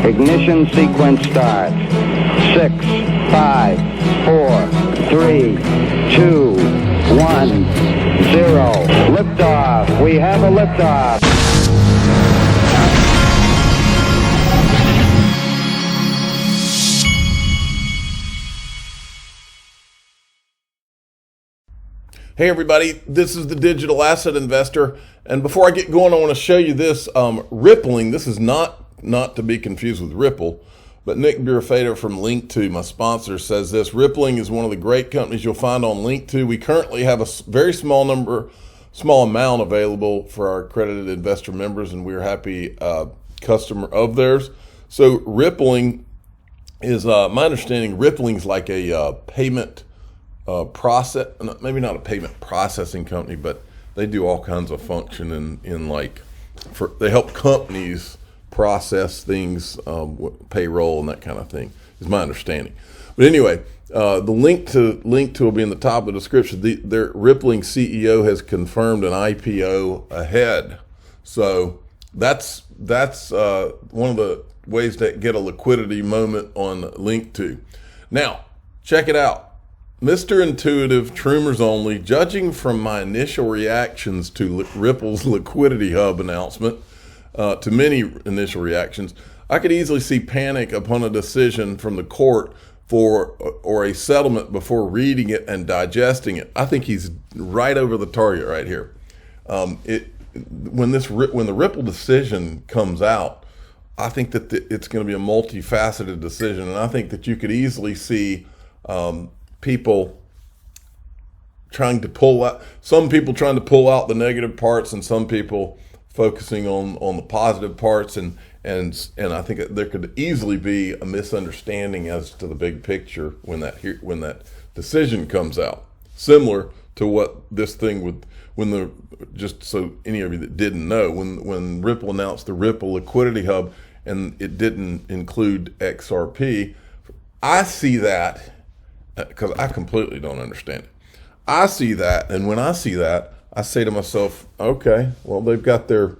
Ignition sequence starts. 6, 5, 4, 3, 2, 1, 0. Liftoff. We have a liftoff. Hey everybody, this is the Digital Asset Investor, and before I get going, I want to show you this rippling. This is not to be confused with Ripple, but Nick Burafeda from Link2, my sponsor, says this: Rippling is one of the great companies you'll find on Link2. We currently have a very small amount available for our accredited investor members, and we're happy customer of theirs. So Rippling is, my understanding, Rippling's like a payment process, maybe not a payment processing company, but they do all kinds of function in like, they help companies process things, payroll and that kind of thing, is my understanding. But anyway, the link to will be in the top of the description. Their Rippling CEO has confirmed an IPO ahead. So that's one of the ways to get a liquidity moment on Link2. Now, check it out. Mr. Intuitive, Troomers only, judging from my initial reactions to Ripple's Liquidity Hub announcement, to many initial reactions, I could easily see panic upon a decision from the court or a settlement before reading it and digesting it. I think he's right over the target right here. When the Ripple decision comes out, I think that it's going to be a multifaceted decision, and I think that you could easily see people trying to pull out, some people trying to pull out the negative parts, and some people focusing on the positive parts, and I think there could easily be a misunderstanding as to the big picture when that decision comes out. Similar to what this thing would, just so any of you that didn't know, when Ripple announced the Ripple Liquidity Hub and it didn't include XRP, I see that, because I completely don't understand it. I see that, and when I see that, I say to myself, okay, well, they've got their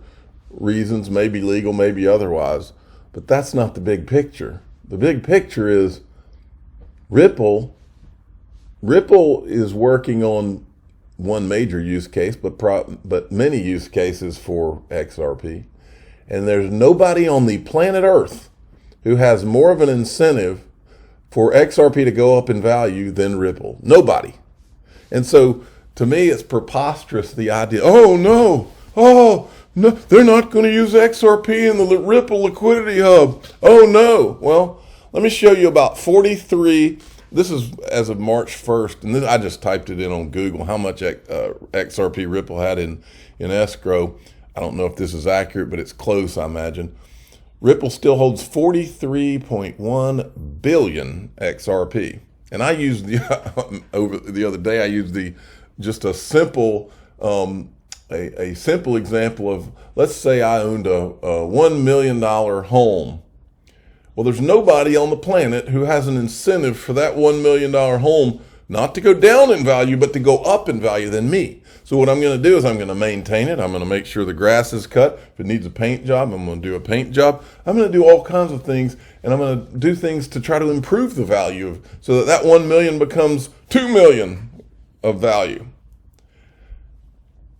reasons, maybe legal, maybe otherwise, but that's not the big picture. The big picture is Ripple is working on one major use case, but many use cases for XRP, and there's nobody on the planet Earth who has more of an incentive for XRP to go up in value than Ripple. Nobody. And so to me, it's preposterous, the idea, oh no, they're not going to use XRP in the Ripple Liquidity Hub. Oh no. Well, let me show you about 43, this is as of March 1st, and then I just typed it in on Google, how much XRP Ripple had in escrow. I don't know if this is accurate, but it's close, I imagine. Ripple still holds 43.1 billion XRP. And I used over the other day, I used just a simple simple example of, let's say I owned a $1 million home. Well, there's nobody on the planet who has an incentive for that $1 million home not to go down in value, but to go up in value than me. So what I'm going to do is I'm going to maintain it. I'm going to make sure the grass is cut. If it needs a paint job, I'm going to do a paint job. I'm going to do all kinds of things, and I'm going to do things to try to improve the value so that 1 million becomes 2 million of value.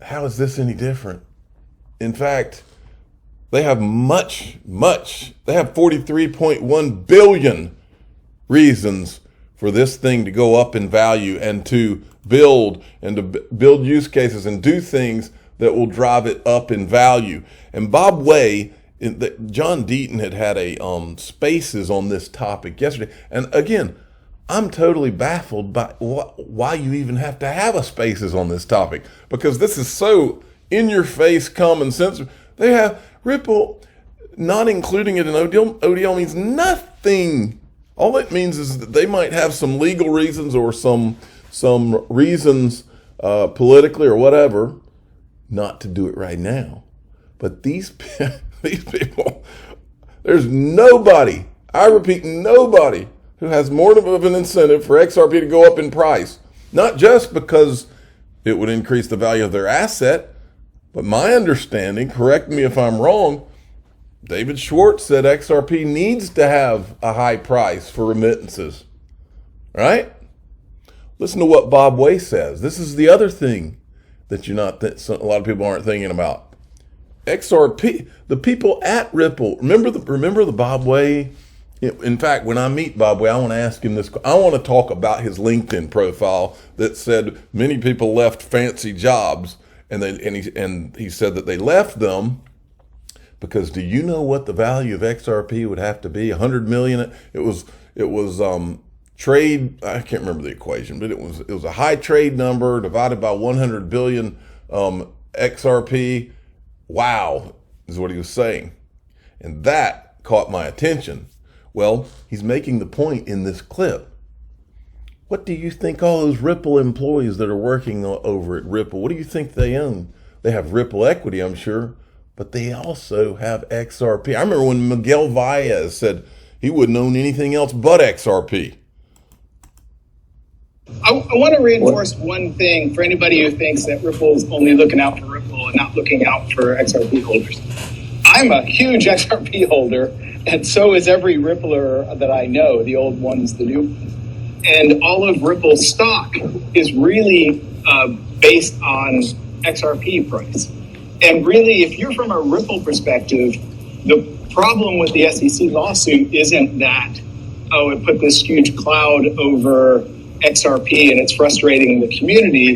How is this any different? In fact, they have they have 43.1 billion reasons for this thing to go up in value and to build use cases and do things that will drive it up in value. And Bob Way, John Deaton had a Spaces on this topic yesterday. And again, I'm totally baffled by why you even have to have a Spaces on this topic, because this is so in your face common sense. They have Ripple not including it in ODL means nothing. All it means is that they might have some legal reasons or some reasons politically or whatever not to do it right now. But these people, there's nobody, I repeat, nobody who has more of an incentive for XRP to go up in price. Not just because it would increase the value of their asset, but my understanding, correct me if I'm wrong, David Schwartz said XRP needs to have a high price for remittances, right? Listen to what Bob Way says. This is the other thing that a lot of people aren't thinking about. XRP, the people at Ripple, remember the Bob Way? In fact, when I meet Bob Way, I want to ask him this. I want to talk about his LinkedIn profile that said many people left fancy jobs, and he said that they left them because, do you know what the value of XRP would have to be? 100 million. It was trade. I can't remember the equation, but it was a high trade number divided by 100 billion XRP. Wow, is what he was saying, and that caught my attention. Well, he's making the point in this clip. What do you think all those Ripple employees that are working over at Ripple, what do you think they own? They have Ripple equity, I'm sure, but they also have XRP. I remember when Miguel Valles said he wouldn't own anything else but XRP. I want to reinforce one thing for anybody who thinks that Ripple's only looking out for Ripple and not looking out for XRP holders. I'm a huge XRP holder, and so is every Rippler that I know, the old ones, the new ones. And all of Ripple's stock is really based on XRP price. And really, if you're from a Ripple perspective, the problem with the SEC lawsuit isn't that, oh, it put this huge cloud over XRP and it's frustrating the community.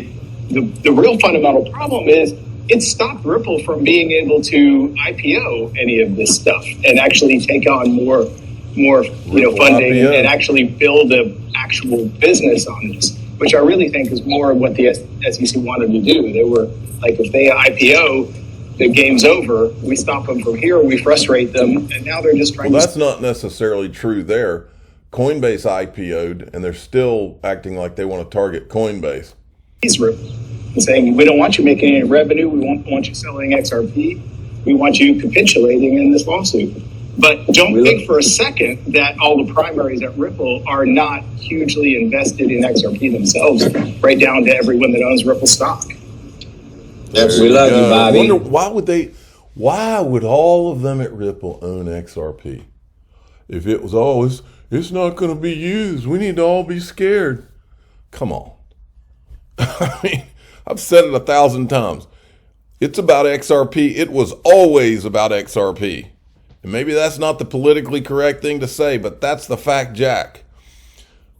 The real fundamental problem is it stopped Ripple from being able to IPO any of this stuff and actually take on more funding IPO. And actually build an actual business on this, which I really think is more of what the SEC wanted to do. They were like, if they IPO, the game's over. We stop them from here, we frustrate them, and now they're just trying to... That's not necessarily true there. Coinbase IPO'd, and they're still acting like they want to target Coinbase. He's saying, we don't want you making any revenue. We won't want you selling XRP. We want you capitulating in this lawsuit. But don't think for a second that all the primaries at Ripple are not hugely invested in XRP themselves, right down to everyone that owns Ripple stock. We love you, Bobby. I wonder why would all of them at Ripple own XRP? If it was it's not going to be used, we need to all be scared. Come on. I mean, I've said it 1,000 times. It's about XRP. It was always about XRP. And maybe that's not the politically correct thing to say, but that's the fact, Jack.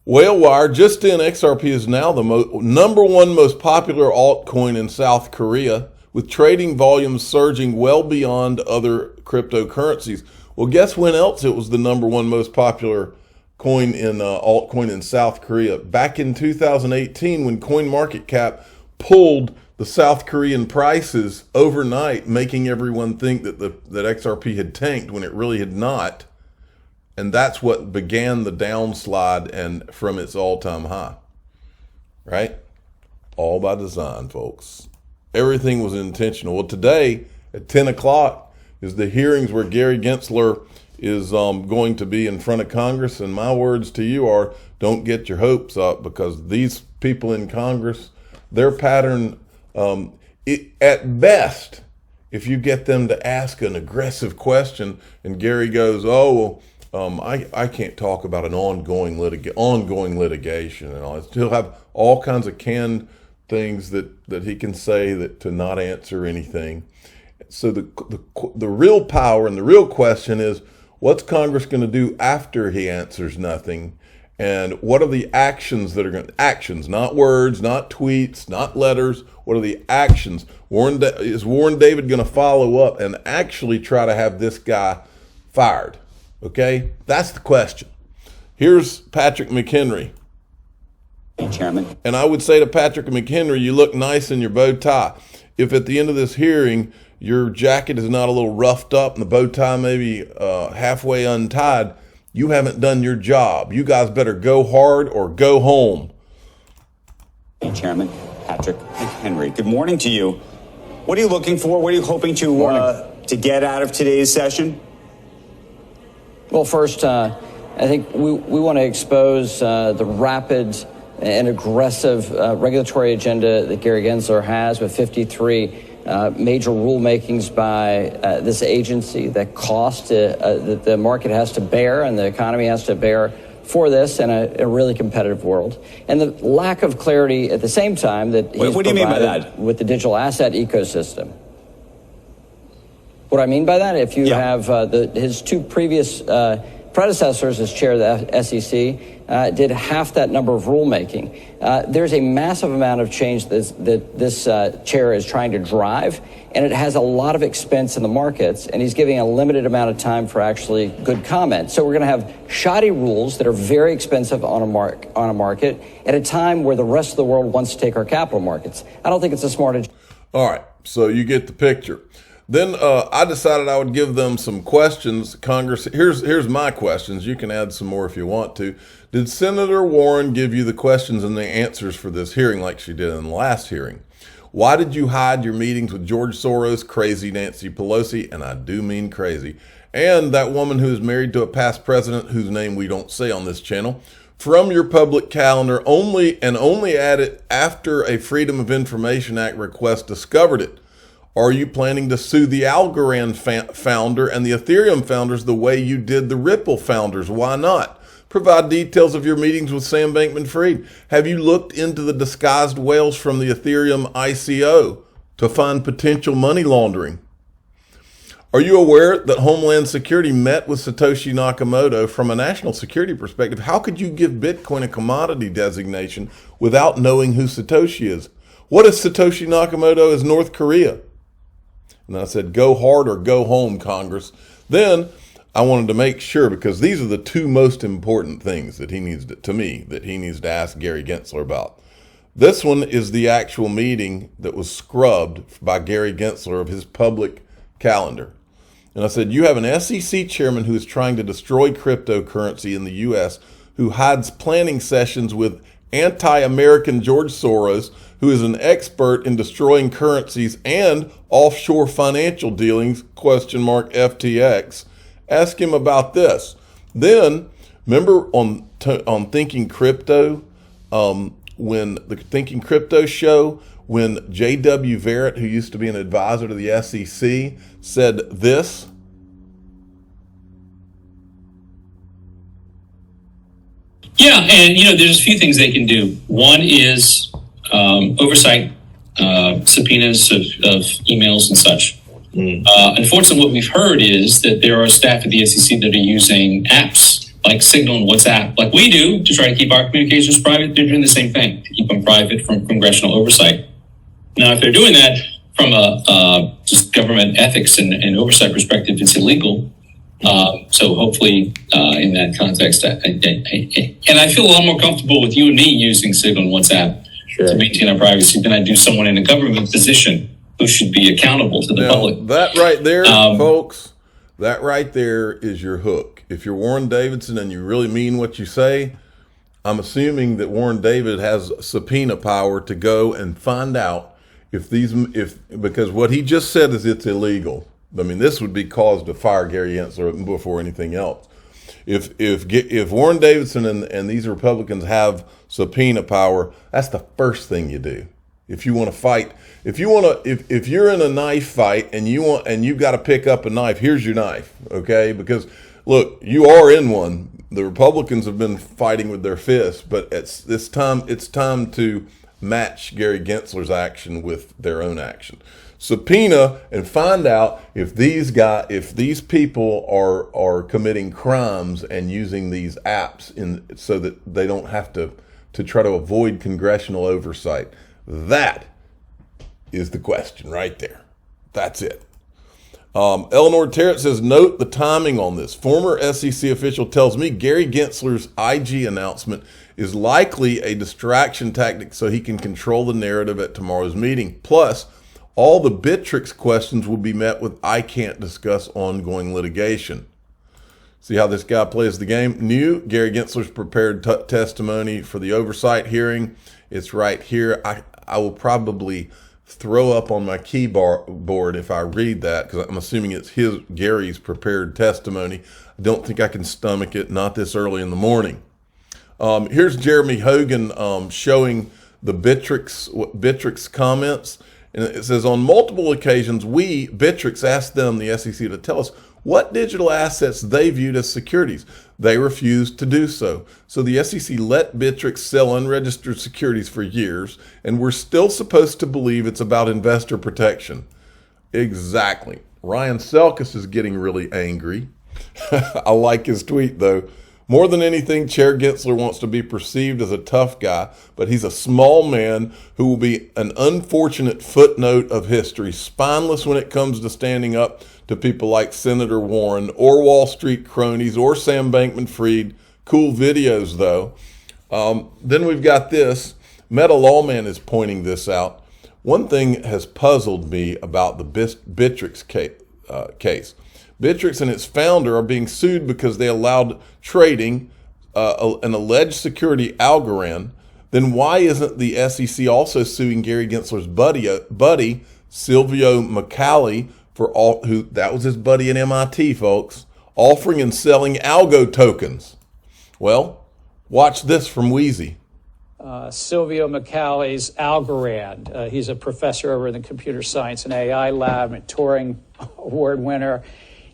Whalewire just in, XRP is now the number one most popular altcoin in South Korea, with trading volumes surging well beyond other cryptocurrencies. Well, guess when else it was the number one most popular coin in altcoin in South Korea? Back in 2018, when CoinMarketCap pulled the South Korean prices overnight, making everyone think that that XRP had tanked when it really had not. And that's what began the downslide and from its all-time high. Right? All by design, folks. Everything was intentional. Well, today at 10 o'clock is the hearings where Gary Gensler is going to be in front of Congress. And my words to you are, don't get your hopes up, because these people in Congress, their pattern, at best, if you get them to ask an aggressive question and Gary goes, I can't talk about an ongoing litigation and all. He'll have all kinds of canned things that he can say that to not answer anything. So the real power and the real question is, what's Congress going to do after he answers nothing? And what are the actions that are actions, not words, not tweets, not letters. What are the actions? Is Warren David going to follow up and actually try to have this guy fired? Okay, that's the question. Here's Patrick McHenry. Chairman. And I would say to Patrick McHenry, you look nice in your bow tie. If at the end of this hearing, your jacket is not a little roughed up and the bow tie maybe halfway untied, you haven't done your job. You guys better go hard or go home. Chairman Patrick McHenry, good morning to you. What are you looking for? What are you hoping to get out of today's session? Well, first, I think we want to expose the rapid and aggressive regulatory agenda that Gary Gensler has with 53 major rulemakings by this agency that cost that the market has to bear and the economy has to bear for this in a really competitive world, and the lack of clarity at the same time that he's what do you mean by that? With the digital asset ecosystem. What I mean by that, if you have his two previous predecessors as chair of the SEC did half that number of rulemaking. There's a massive amount of change that this chair is trying to drive, and it has a lot of expense in the markets, and he's giving a limited amount of time for actually good comment. So we're going to have shoddy rules that are very expensive on a market at a time where the rest of the world wants to take our capital markets. I don't think it's a smart. All right, so you get the picture. Then I decided I would give them some questions. Congress, here's my questions. You can add some more if you want to. Did Senator Warren give you the questions and the answers for this hearing like she did in the last hearing? Why did you hide your meetings with George Soros, crazy Nancy Pelosi, and I do mean crazy, and that woman who is married to a past president whose name we don't say on this channel, from your public calendar only add it after a Freedom of Information Act request discovered it? Are you planning to sue the Algorand founder and the Ethereum founders the way you did the Ripple founders? Why not? Provide details of your meetings with Sam Bankman-Fried. Have you looked into the disguised whales from the Ethereum ICO to find potential money laundering? Are you aware that Homeland Security met with Satoshi Nakamoto? From a national security perspective, how could you give Bitcoin a commodity designation without knowing who Satoshi is? What if Satoshi Nakamoto is North Korea? And I said, go hard or go home, Congress. Then I wanted to make sure, because these are the two most important things that he needs to ask Gary Gensler about. This one is the actual meeting that was scrubbed by Gary Gensler of his public calendar. And I said, you have an SEC chairman who is trying to destroy cryptocurrency in the U.S., who hides planning sessions with anti-American George Soros, who is an expert in destroying currencies and offshore financial dealings, FTX. Ask him about this. Then, remember on Thinking Crypto, when the Thinking Crypto show, when J.W. Verrett, who used to be an advisor to the SEC, said this? Yeah, and there's a few things they can do. One is oversight, subpoenas of emails and such. Unfortunately, what we've heard is that there are staff at the SEC that are using apps like Signal and WhatsApp, like we do, to try to keep our communications private. They're doing the same thing to keep them private from congressional oversight. Now, if they're doing that from a just government ethics and oversight perspective, it's illegal. So hopefully, in that context, and I feel a lot more comfortable with you and me using Signal and WhatsApp to maintain our privacy than I do someone in a government position who should be accountable to the public. That right there, folks, that right there is your hook. If you're Warren Davidson and you really mean what you say, I'm assuming that Warren David has subpoena power to go and find out because what he just said is it's illegal. I mean, this would be cause to fire Gary Gensler before anything else. If Warren Davidson and these Republicans have subpoena power, that's the first thing you do. If you want to fight, if you're in a knife fight and you've got to pick up a knife, here's your knife, okay? Because look, you are in one. The Republicans have been fighting with their fists, but it's time to match Gary Gensler's action with their own action. Subpoena and find out if these people are committing crimes and using these apps so that they don't have to try to avoid congressional oversight. That is the question right there. That's it. Eleanor Terrett says, note the timing on this. Former SEC official tells me Gary Gensler's IG announcement is likely a distraction tactic so he can control the narrative at tomorrow's meeting. Plus, all the Bittrex questions will be met with I can't discuss ongoing litigation. See how this guy plays the game? New Gary Gensler's prepared testimony for the oversight hearing. It's right here. I will probably throw up on my keyboard if I read that, because I'm assuming it's Gary's prepared testimony. I don't think I can stomach it, not this early in the morning. Here's Jeremy Hogan showing the Bittrex comments. And it says, on multiple occasions, we, Bittrex, asked them, the SEC, to tell us what digital assets they viewed as securities. They refused to do so. So the SEC let Bittrex sell unregistered securities for years, and we're still supposed to believe it's about investor protection. Exactly. Ryan Selkis is getting really angry. I like his tweet, though. More than anything, Chair Gensler wants to be perceived as a tough guy, but he's a small man who will be an unfortunate footnote of history, spineless when it comes to standing up to people like Senator Warren or Wall Street cronies or Sam Bankman-Fried. Cool videos, though. Then we've got this. Meta Lawman is pointing this out. One thing has puzzled me about the Bittrex case. Bittrex and its founder are being sued because they allowed trading an alleged security Algorand. Then why isn't the SEC also suing Gary Gensler's buddy Silvio McCallie, that was his buddy at MIT, folks, offering and selling algo tokens? Well, watch this from Wheezy. Silvio McCallie's Algorand. He's a professor over in the Computer Science and AI Lab, a Turing Award winner.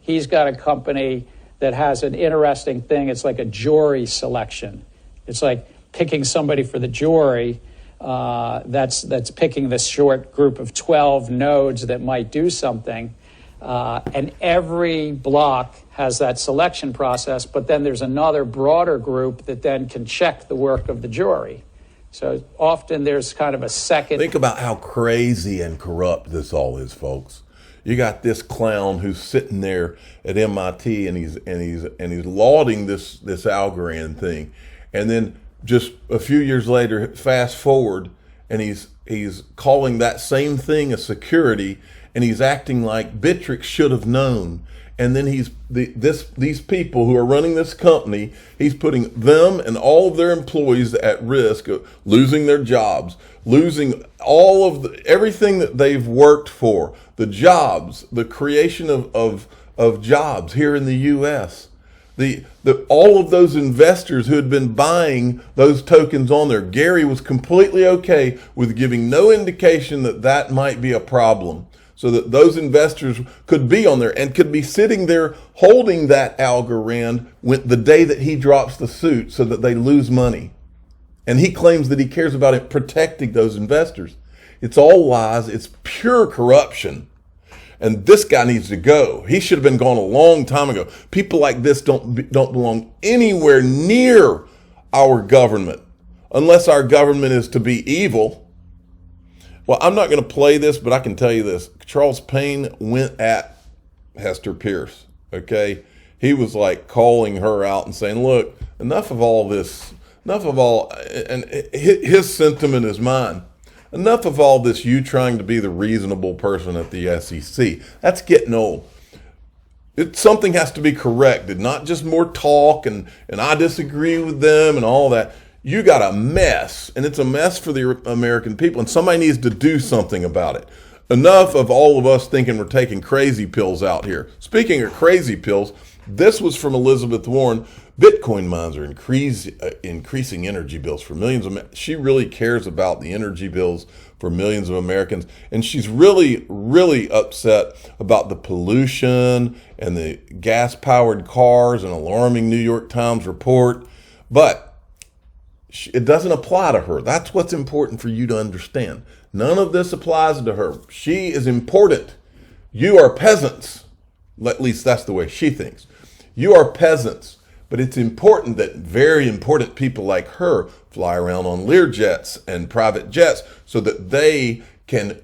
He's got a company that has an interesting thing. It's like a jury selection. It's like picking somebody for the jury. That's picking this short group of 12 nodes that might do something. And every block has that selection process, but then there's another broader group that then can check the work of the jury. So often there's kind of a second. Think about how crazy and corrupt this all is, folks. You got this clown who's sitting there at MIT and he's lauding this Algorand thing, and then just a few years later, fast forward, and he's calling that same thing a security, and he's acting like Bittrex should have known. And then these people who are running this company, he's putting them and all of their employees at risk of losing their jobs, losing all of everything that they've worked for, the jobs, the creation of jobs here in the U.S. All of those investors who had been buying those tokens on there. Gary was completely okay with giving no indication that might be a problem, so that those investors could be on there and could be sitting there holding that Algorand the day that he drops the suit so that they lose money. And he claims that he cares about it protecting those investors. It's all lies. It's pure corruption. And this guy needs to go. He should have been gone a long time ago. People like this don't belong anywhere near our government, unless our government is to be evil. Well, I'm not going to play this, but I can tell you this. Charles Payne went at Hester Pierce, okay? He was like calling her out and saying, look, enough of all this, and his sentiment is mine. Enough of all this, you trying to be the reasonable person at the SEC. That's getting old. Something has to be corrected, not just more talk and I disagree with them and all that. You got a mess, and it's a mess for the American people, and somebody needs to do something about it. Enough of all of us thinking we're taking crazy pills out here. Speaking of crazy pills, this was from Elizabeth Warren. Bitcoin mines are increasing energy bills for millions of. She really cares about the energy bills for millions of Americans, and she's really, really upset about the pollution and the gas-powered cars, an alarming New York Times report. But it doesn't apply to her. That's what's important for you to understand. None of this applies to her. She is important. You are peasants. At least that's the way she thinks. You are peasants. But it's important that very important people like her fly around on Learjets and private jets so that they can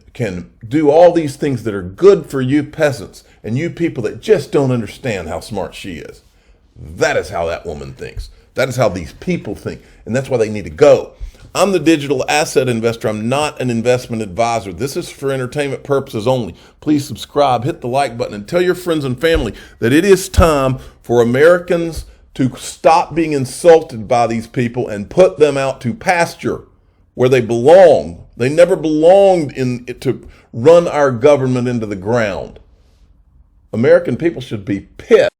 do all these things that are good for you peasants and you people that just don't understand how smart she is. That is how that woman thinks. That is how these people think, and that's why they need to go. I'm the digital asset investor. I'm not an investment advisor. This is for entertainment purposes only. Please subscribe, hit the like button, and tell your friends and family that it is time for Americans to stop being insulted by these people and put them out to pasture where they belong. They never belonged to run our government into the ground. American people should be pissed.